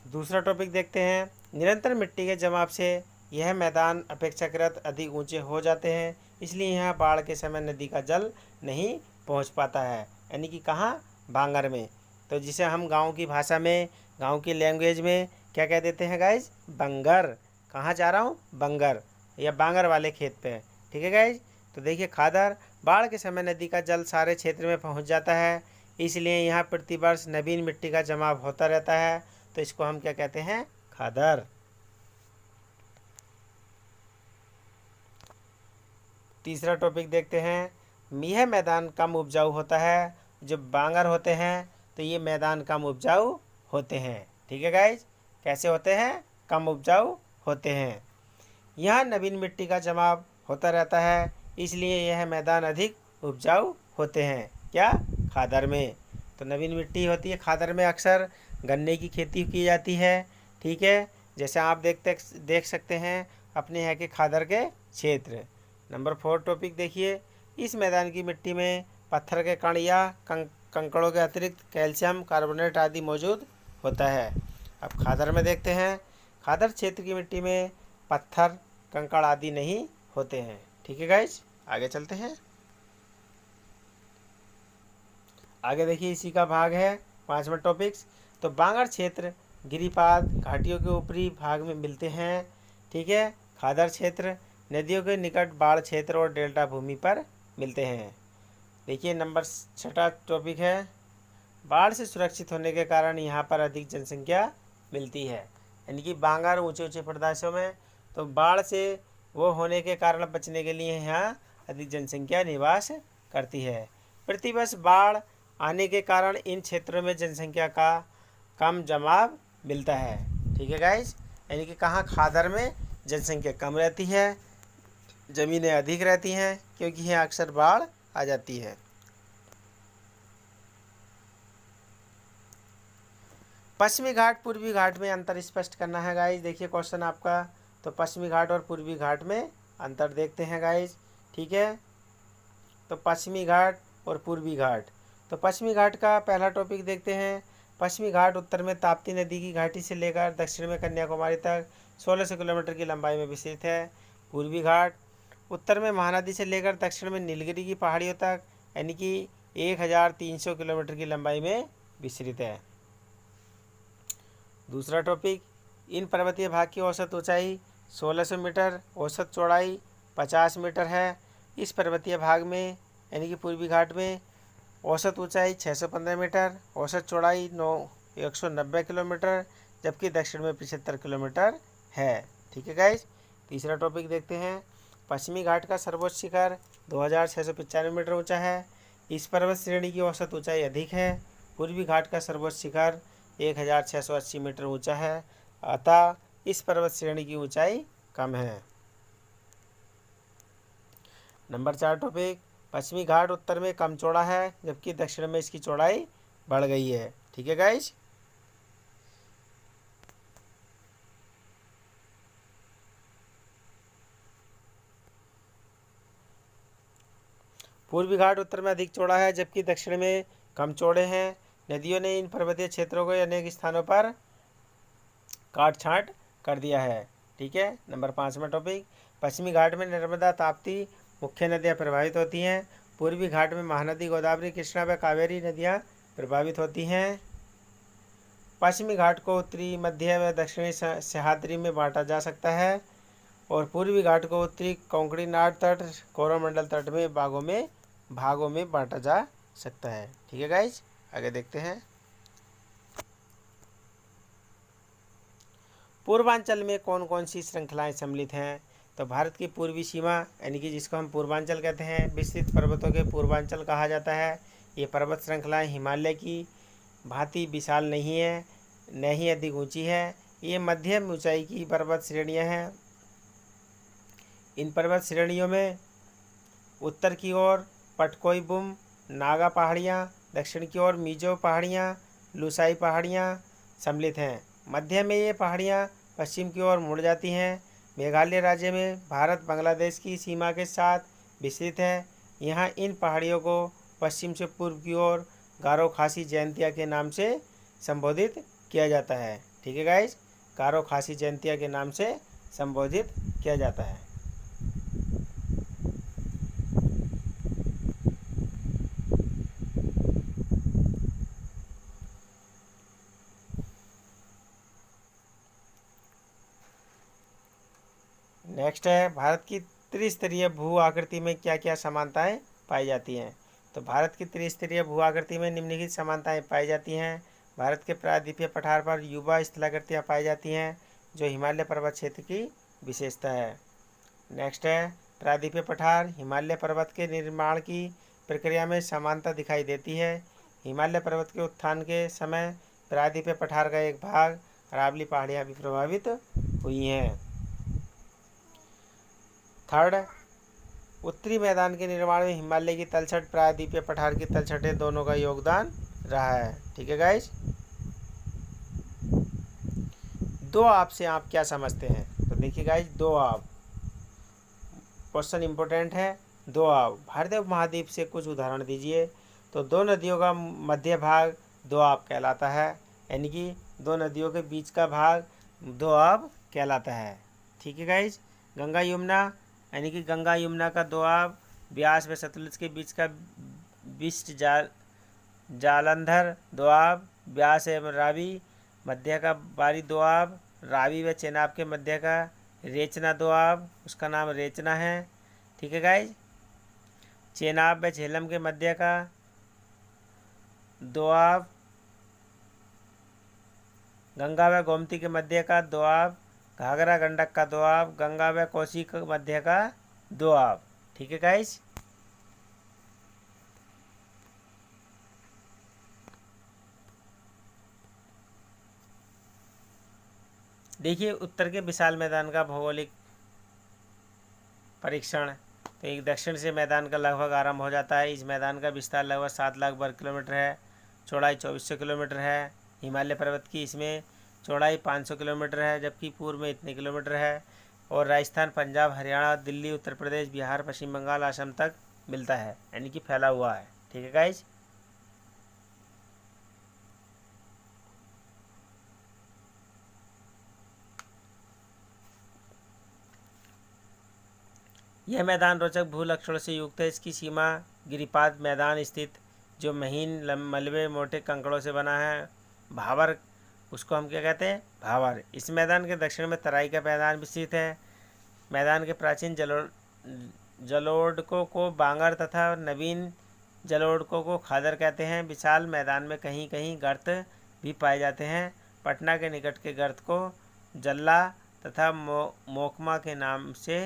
दूसरा टॉपिक देखते हैं। निरंतर मिट्टी के जमाव से यह मैदान अपेक्षाकृत अधिक ऊंचे हो जाते हैं, इसलिए यहाँ बाढ़ के समय नदी का जल नहीं पहुँच पाता है। यानी कि कहाँ? बांगर में। तो जिसे हम गांव की भाषा में, गांव की लैंग्वेज में क्या कह देते हैं गाइज? बंगर। कहाँ जा रहा हूँ? बंगर या बांगर वाले खेत पे। ठीक है गाइज। तो देखिए खादर, बाढ़ के समय नदी का जल सारे क्षेत्र में पहुँच जाता है, इसलिए यहाँ प्रतिवर्ष नवीन मिट्टी का जमाव होता रहता है, तो इसको हम क्या कहते हैं? खादर। तीसरा टॉपिक देखते हैं। यह मैदान कम उपजाऊ होता है। जो बांगर होते हैं तो ये मैदान कम उपजाऊ होते हैं। ठीक है गाइज, कैसे होते हैं? कम उपजाऊ होते हैं। यहाँ नवीन मिट्टी का जमाव होता रहता है, इसलिए यह मैदान अधिक उपजाऊ होते हैं। क्या? खादर में। तो नवीन मिट्टी होती है खादर में, अक्सर गन्ने की खेती की जाती है। ठीक है, जैसे आप देख सकते हैं अपने यहाँ के खादर के क्षेत्र। नंबर 4 टॉपिक देखिए। इस मैदान की मिट्टी में पत्थर के कण या कंकड़ों के अतिरिक्त कैल्शियम कार्बोनेट आदि मौजूद होता है। अब खादर में देखते हैं। खादर क्षेत्र की मिट्टी में पत्थर, कंकड़ आदि नहीं होते हैं। ठीक है गाइज, आगे चलते हैं। आगे देखिए, इसी का भाग है 5वां टॉपिक्स। तो बांगर क्षेत्र गिरिपाद घाटियों के ऊपरी भाग में मिलते हैं। ठीक है, खादर क्षेत्र नदियों के निकट बाढ़ क्षेत्र और डेल्टा भूमि पर मिलते हैं। देखिए नंबर 6 टॉपिक है। बाढ़ से सुरक्षित होने के कारण यहाँ पर अधिक जनसंख्या मिलती है। यानी कि बांगर ऊंचे ऊंचे प्रदेशों में, तो बाढ़ से वो होने के कारण बचने के लिए यहाँ अधिक जनसंख्या निवास करती है। प्रतिवर्ष बाढ़ आने के कारण इन क्षेत्रों में जनसंख्या का कम जमाव मिलता है। ठीक है गाइज, यानी कि कहाँ? खादर में जनसंख्या कम रहती है, ज़मीनें अधिक रहती हैं, क्योंकि यहाँ अक्सर बाढ़ आ जाती है। पश्चिमी घाट पूर्वी घाट में अंतर स्पष्ट करना है गाइज। देखिए क्वेश्चन आपका, तो पश्चिमी घाट और पूर्वी घाट में अंतर देखते हैं गाइज। ठीक है, तो पश्चिमी घाट और पूर्वी घाट। तो पश्चिमी घाट का पहला टॉपिक देखते हैं। पश्चिमी घाट उत्तर में ताप्ती नदी की घाटी से लेकर दक्षिण में कन्याकुमारी तक 1600 किलोमीटर की लंबाई में विस्तृत है। पूर्वी घाट उत्तर में महानदी से लेकर दक्षिण में नीलगिरी की पहाड़ियों तक, यानी कि 1300 किलोमीटर की लंबाई में विस्तृत है। दूसरा टॉपिक, इन पर्वतीय भाग की औसत ऊंचाई 1600 मीटर, औसत चौड़ाई 50 मीटर है। इस पर्वतीय भाग में यानी कि पूर्वी घाट में औसत ऊंचाई 615 मीटर, औसत चौड़ाई 190 किलोमीटर, जबकि दक्षिण में 75 किलोमीटर है। ठीक है गाइज। तीसरा टॉपिक देखते हैं। पश्चिमी घाट का सर्वोच्च शिखर 2695 मीटर ऊंचा है। इस पर्वत श्रेणी की औसत ऊंचाई अधिक है। पूर्वी घाट का सर्वोच्च शिखर 1680 मीटर ऊंचा है। अतः इस पर्वत श्रेणी की ऊंचाई कम है। नंबर 4 टॉपिक, पश्चिमी घाट उत्तर में कम चौड़ा है जबकि दक्षिण में इसकी चौड़ाई बढ़ गई है। ठीक है गाइज। पूर्वी घाट उत्तर में अधिक चौड़ा है जबकि दक्षिण में कम चौड़े हैं। नदियों ने इन पर्वतीय क्षेत्रों को अनेक स्थानों पर काट छांट कर दिया है। ठीक है। नंबर 5वां टॉपिक, पश्चिमी घाट में नर्मदा ताप्ती मुख्य नदियाँ प्रभावित होती हैं। पूर्वी घाट में महानदी, गोदावरी, कृष्णा व कावेरी नदियाँ प्रभावित होती हैं। पश्चिमी घाट को उत्तरी, मध्य व दक्षिणी सह्याद्री में बांटा जा सकता है और पूर्वी घाट को उत्तरी कोंकणी नाट तट, कोरोमंडल तट में भागों में बांटा जा सकता है। ठीक है गाइज, आगे देखते हैं। पूर्वांचल में कौन कौन सी श्रृंखलाएं सम्मिलित हैं? तो भारत की पूर्वी सीमा यानी कि जिसको हम पूर्वांचल कहते हैं, विस्तृत पर्वतों के पूर्वांचल कहा जाता है। ये पर्वत श्रृंखलाएं हिमालय की भांति विशाल नहीं है, न ही अधिक ऊंची है। ये मध्यम ऊंचाई की पर्वत श्रेणियां हैं। इन पर्वत श्रेणियों में उत्तर की ओर पटकोई-बुम नागा पहाड़ियाँ, दक्षिण की ओर मीजो पहाड़ियाँ, लुसाई पहाड़ियाँ सम्मिलित हैं। मध्य में ये पहाड़ियाँ पश्चिम की ओर मुड़ जाती हैं। मेघालय राज्य में भारत बांग्लादेश की सीमा के साथ विस्तृत है। यहाँ इन पहाड़ियों को पश्चिम से पूर्व की ओर गारो खासी जयंतिया के नाम से संबोधित किया जाता है। ठीक है गाइज, गारो खासी जयंतिया के नाम से संबोधित किया जाता है। नेक्स्ट है, भारत की त्रिस्तरीय भू आकृति में क्या क्या समानताएं पाई जाती हैं? तो भारत की त्रिस्तरीय भू आकृति में निम्नलिखित समानताएं पाई जाती हैं। भारत के प्रायद्वीपीय पठार पर युवा स्थलाकृतियाँ पाई जाती हैं जो हिमालय पर्वत क्षेत्र की विशेषता है। नेक्स्ट है, प्रायद्वीपीय पठार हिमालय पर्वत के निर्माण की प्रक्रिया में समानता दिखाई देती है। हिमालय पर्वत के उत्थान के समय प्रायद्वीपीय पठार का एक भाग, अरावली पहाड़ियाँ भी प्रभावित हुई हैं। थर्ड, उत्तरी मैदान के निर्माण में हिमालय की तलछट, प्रायद्वीपीय पठार की तलछटें दोनों का योगदान रहा है। ठीक है गाइज। दो आब से आप क्या समझते हैं? तो देखिए गाइज, दो आब क्वेश्चन इंपॉर्टेंट है। दो आब, भारतीय महाद्वीप से कुछ उदाहरण दीजिए। तो दो नदियों का मध्य भाग दो आब कहलाता है, यानी कि दो नदियों के बीच का भाग दो आब कहलाता है। ठीक है गाइज। गंगा यमुना यानी कि गंगा यमुना का दोआब, ब्यास व सतलुज के बीच का बिस्ट जालंधर दोआब, ब्यास एवं रावी मध्य का बारी दोआब, रावी व चेनाब के मध्य का रेचना दोआब, उसका नाम रेचना है। ठीक है गाइज। चेनाब व झेलम के मध्य का दोआब, गंगा व गोमती के मध्य का दोआब, घाघरा गंडक का दोआब, गंगा व कोसी के मध्य का दोआब। ठीक है गाइस। देखिए उत्तर के विशाल मैदान का भौगोलिक परीक्षण। तो एक दक्षिण से मैदान का लगभग आरंभ हो जाता है। इस मैदान का विस्तार लगभग 7 लाख वर्ग किलोमीटर है, चौड़ाई 2400 किलोमीटर है। हिमालय पर्वत की इसमें चौड़ाई 500 किलोमीटर है जबकि पूर्व में इतने किलोमीटर है। और राजस्थान, पंजाब, हरियाणा, दिल्ली, उत्तर प्रदेश, बिहार, पश्चिम बंगाल, असम तक मिलता है, यानी कि फैला हुआ है। ठीक है गाइज। यह मैदान रोचक भू लक्षणों से युक्त है। इसकी सीमा गिरिपाद मैदान स्थित जो महीन मलबे मोटे कंकड़ों से बना है, भावर, उसको हम क्या कहते हैं? भावर। इस मैदान के दक्षिण में तराई का मैदान विस्तृत है। मैदान के प्राचीन जलोढ़कों को बांगर तथा नवीन जलोढ़कों को खादर कहते हैं। विशाल मैदान में कहीं कहीं गर्त भी पाए जाते हैं। पटना के निकट के गर्त को जल्ला तथा मोकमा के नाम से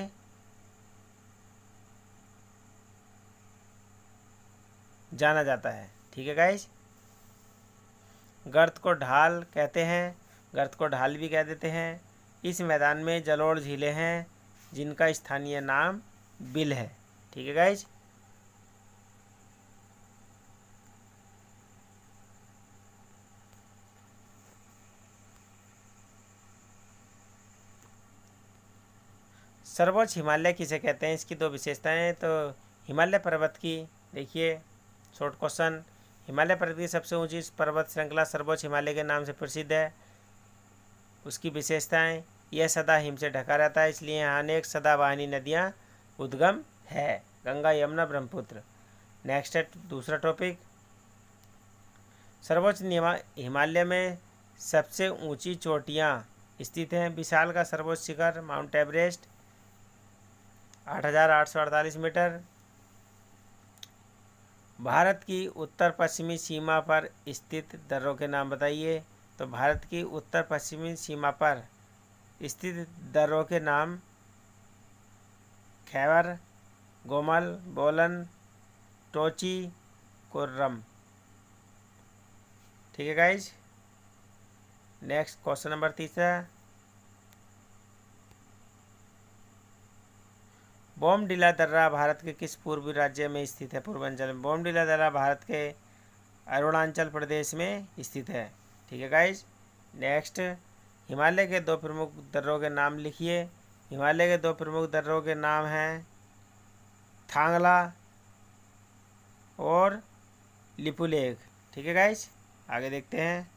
जाना जाता है। ठीक है गाइस। गर्त को ढाल कहते हैं, गर्त को ढाल भी कह देते हैं। इस मैदान में जलोढ़ झीलें हैं जिनका स्थानीय नाम बिल है। ठीक है गाइज। सर्वोच्च हिमालय किसे कहते हैं, इसकी दो विशेषताएं। तो हिमालय पर्वत की देखिए, शॉर्ट क्वेश्चन, हिमालय पर्वत की सबसे ऊंची पर्वत श्रृंखला सर्वोच्च हिमालय के नाम से प्रसिद्ध है। उसकी विशेषताएं, यह सदा हिम से ढका रहता है, इसलिए यहाँ अनेक सदाबहानी नदियाँ उद्गम है, गंगा, यमुना, ब्रह्मपुत्र। नेक्स्ट है दूसरा टॉपिक, सर्वोच्च हिमालय में सबसे ऊंची चोटियाँ स्थित हैं। विशाल का सर्वोच्च शिखर माउंट एवरेस्ट 8,848 मीटर। भारत की उत्तर पश्चिमी सीमा पर स्थित दर्रों के नाम बताइए। तो भारत की उत्तर पश्चिमी सीमा पर स्थित दर्रों के नाम खैबर, गोमल, बोलन, टोची, कुर्रम। ठीक है गाइज। नेक्स्ट क्वेश्चन नंबर तीसरा, बोमडिला दर्रा भारत के किस पूर्वी राज्य में स्थित है? पूर्वांचल में। बोमडिला दर्रा भारत के अरुणाचल प्रदेश में स्थित है। ठीक है गाइज। नेक्स्ट, हिमालय के दो प्रमुख दर्रों के नाम लिखिए। हिमालय के दो प्रमुख दर्रों के नाम हैं थांगला और लिपुलेख। ठीक है गाइज, आगे देखते हैं।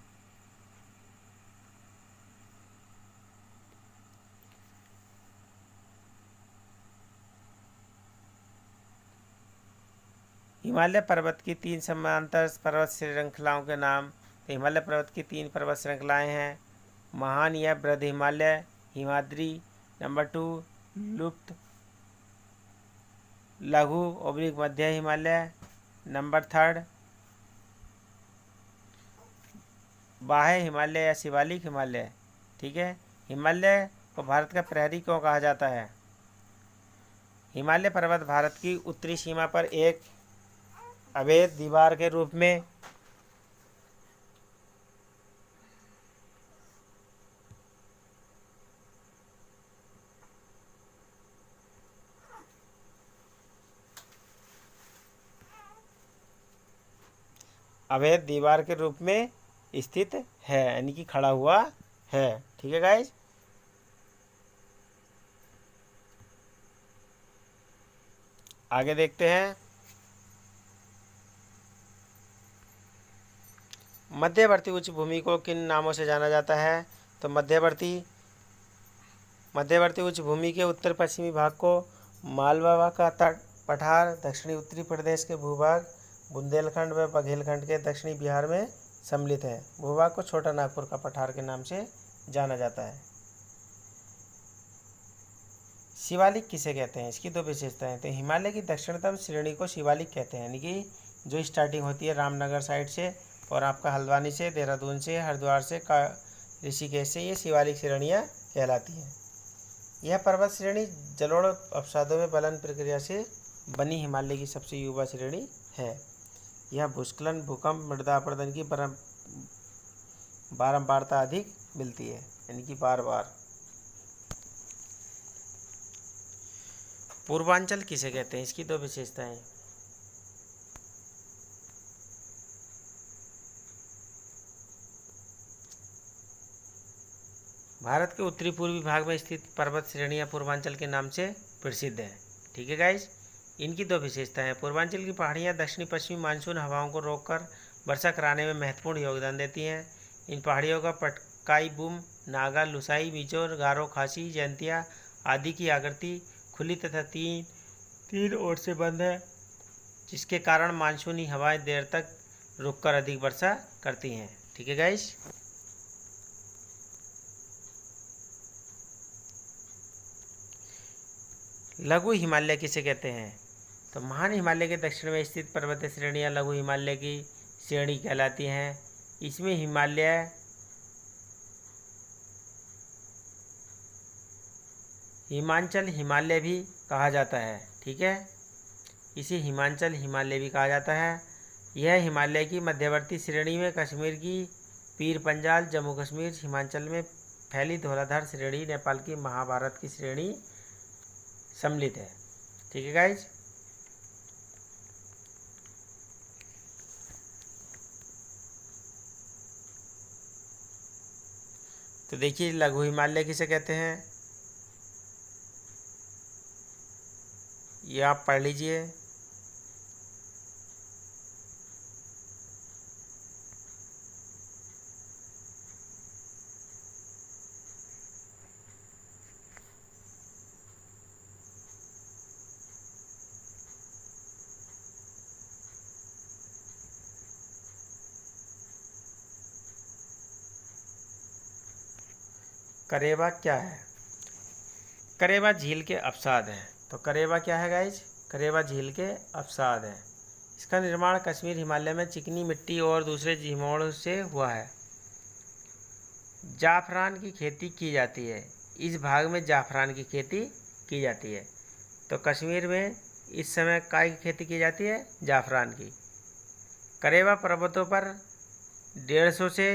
हिमालय पर्वत की 3 समांतर पर्वत श्रृंखलाओं के नाम। तो हिमालय पर्वत की 3 पर्वत श्रृंखलाएं हैं, महान या बृहद हिमालय, हिमाद्री। नंबर 2 लुप्त, लघु ओब्लिक मध्य हिमालय। नंबर 3 बाह्य हिमालय या शिवालिक हिमालय। ठीक है। हिमालय को भारत का प्रहरी क्यों कहा जाता है? हिमालय पर्वत भारत की उत्तरी सीमा पर एक अवैध दीवार के रूप में स्थित है, यानी कि खड़ा हुआ है। ठीक है गाइज। आगे देखते हैं। मध्यवर्ती उच्च भूमि को किन नामों से जाना जाता है? तो मध्यवर्ती उच्च भूमि के उत्तर पश्चिमी भाग को मालवा का तट पठार, दक्षिणी उत्तरी प्रदेश के भूभाग बुंदेलखंड व बघेलखंड के दक्षिणी बिहार में सम्मिलित है। भूभाग को छोटा नागपुर का पठार के नाम से जाना जाता है। शिवालिक किसे कहते हैं? इसकी दो विशेषताएं। तो हिमालय की दक्षिणतम श्रेणी को शिवालिक कहते हैं, यानी कि जो स्टार्टिंग होती है रामनगर साइड से और आपका हल्द्वानी से, देहरादून से, हरिद्वार से, ऋषिकेश से, ये शिवालिक श्रेणियाँ कहलाती हैं। यह पर्वत श्रेणी जलोढ़ अवसादों में बलन प्रक्रिया से बनी हिमालय की सबसे युवा श्रेणी है। यह भूस्खलन, भूकंप, मृदा अपरदन की बारंबारता अधिक मिलती है, यानी कि बार बार। पूर्वांचल किसे कहते हैं? इसकी दो विशेषताएं। भारत के उत्तरी पूर्वी भाग में स्थित पर्वत श्रेणियाँ पूर्वांचल के नाम से प्रसिद्ध है। ठीक है गाइज। इनकी दो विशेषताएं। पूर्वांचल की पहाड़ियाँ दक्षिणी पश्चिमी मानसून हवाओं को रोककर वर्षा कराने में महत्वपूर्ण योगदान देती हैं। इन पहाड़ियों का पटकाई बुम, नागा, लुसाई, मिजोर, गारो, खासी, जयंतिया आदि की आकृति खुली तथा तीन ओर से बंद है, जिसके कारण मानसूनी हवाएं देर तक रुककर अधिक वर्षा करती हैं। ठीक है गाइज। लघु हिमालय किसे कहते हैं? तो महान हिमालय के दक्षिण में स्थित पर्वतीय श्रेणियाँ लघु हिमालय की श्रेणी कहलाती हैं। इसमें हिमांचल हिमालय भी कहा जाता है। ठीक है, इसे हिमांचल हिमालय भी कहा जाता है। यह हिमालय की मध्यवर्ती श्रेणी में कश्मीर की पीर पंजाल, जम्मू कश्मीर, हिमाचल में फैली धौलाधार श्रेणी नेपाल की महाभारत की श्रेणी सम्मिलित है। ठीक है गाइज। तो देखिए लघु हिमालय किसे कहते हैं, ये आप पढ़ लीजिए। करेवा क्या है? करेवा झील के अवसाद हैं। तो करेवा क्या है गाइज? करेवा झील के अवसाद हैं। इसका निर्माण कश्मीर हिमालय में चिकनी मिट्टी और दूसरे झिमोड़ से हुआ है। जाफरान की खेती की जाती है। इस भाग में जाफरान की खेती की जाती है। तो कश्मीर में इस समय काय की खेती की जाती है? जाफरान की। करेवा पर्वतों पर 150 से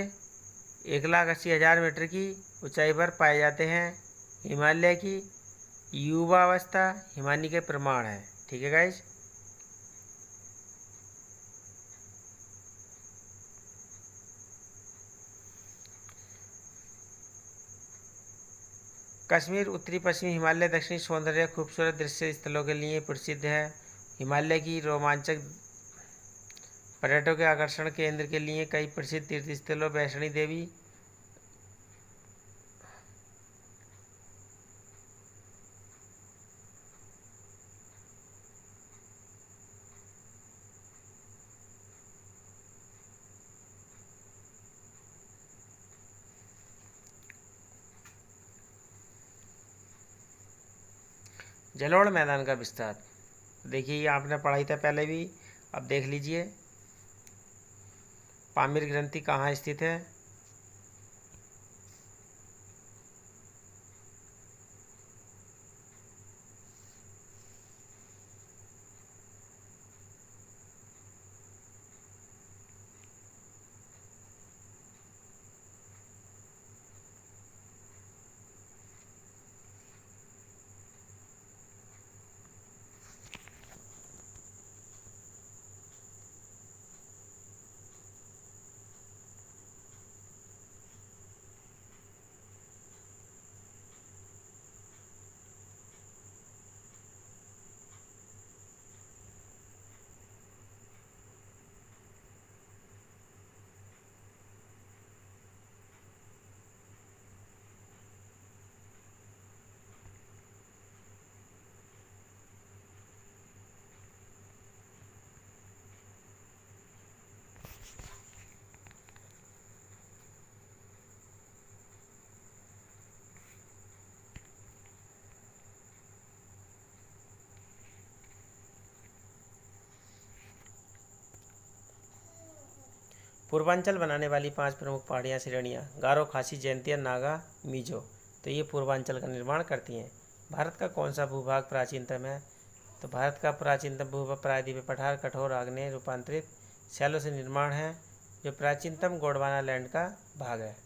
1,80,000 मीटर की ऊंचाई पर पाए जाते हैं। हिमालय की युवावस्था हिमानी के प्रमाण है। ठीक है गाइज। कश्मीर उत्तरी पश्चिमी हिमालय दक्षिणी सौंदर्य खूबसूरत दृश्य स्थलों के लिए प्रसिद्ध है। हिमालय की रोमांचक पर्यटकों के आकर्षण केंद्र के लिए कई प्रसिद्ध तीर्थ स्थलों वैष्णो देवी, जलोढ़ मैदान का विस्तार। देखिए ये आपने पढ़ाई था पहले भी, अब देख लीजिए। पामीर ग्रंथि कहाँ स्थित है? पूर्वांचल बनाने वाली 5 प्रमुख पहाड़ियाँ श्रेणियाँ गारो, खासी, जयंतिया, नागा, मिजो। तो ये पूर्वांचल का निर्माण करती हैं। भारत का कौन सा भूभाग प्राचीनतम है? तो भारत का प्राचीनतम भूभाग प्रायद्वीपीय पठार कठोर आग्नेय रूपांतरित शैलों से निर्माण है, जो प्राचीनतम गोंडवाना लैंड का भाग है।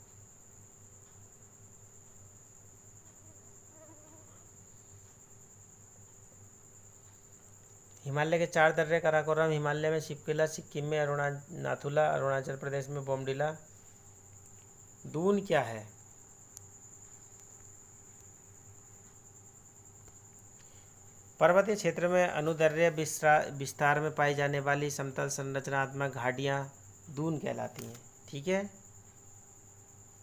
हिमालय के 4 दर्रे काराकोरम हिमालय में, शिवकिला सिक्किम में, नाथुला अरुणाचल प्रदेश में, बोमडिला। दून क्या है? पर्वतीय क्षेत्र में अनुदैर्ध्य विस्तार में पाई जाने वाली समतल संरचनात्मक घाटियाँ दून कहलाती हैं। ठीक है।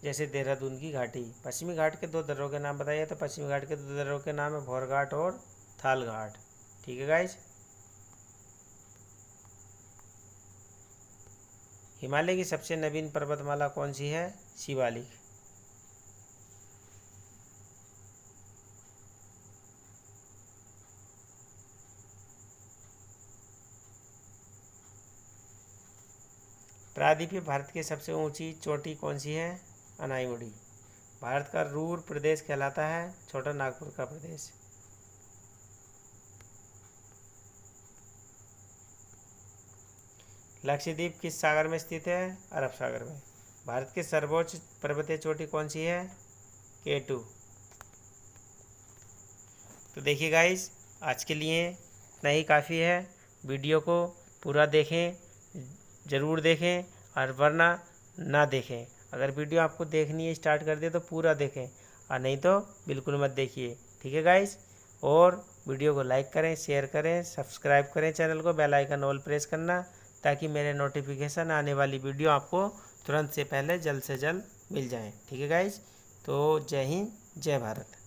जैसे देहरादून की घाटी। पश्चिमी घाट के 2 दर्रों के नाम बताइए। तो पश्चिमी घाट के 2 दर्रों के नाम है भौर घाट और थाल घाट। ठीक है गाइज। हिमालय की सबसे नवीन पर्वतमाला कौन सी है? शिवालिक। प्रायद्वीपीय भारत की सबसे ऊंची चोटी कौन सी है? अनाईमुड़ी। भारत का रूर प्रदेश कहलाता है छोटा नागपुर का प्रदेश। लक्षद्वीप किस सागर में स्थित है? अरब सागर में। भारत की सर्वोच्च पर्वतीय चोटी कौन सी है? K2। तो देखिए गाइस, आज के लिए इतना ही काफ़ी है। वीडियो को पूरा देखें, ज़रूर देखें, और वरना ना देखें। अगर वीडियो आपको देखनी है स्टार्ट कर दे तो पूरा देखें, और नहीं तो बिल्कुल मत देखिए। ठीक है गाइस, और वीडियो को लाइक करें, शेयर करें, सब्सक्राइब करें चैनल को, बेल आइकन ऑल प्रेस करना, ताकि मेरे नोटिफिकेशन आने वाली वीडियो आपको तुरंत से पहले जल्द से जल्द मिल जाए। ठीक है गाइस, तो जय हिंद, जय भारत।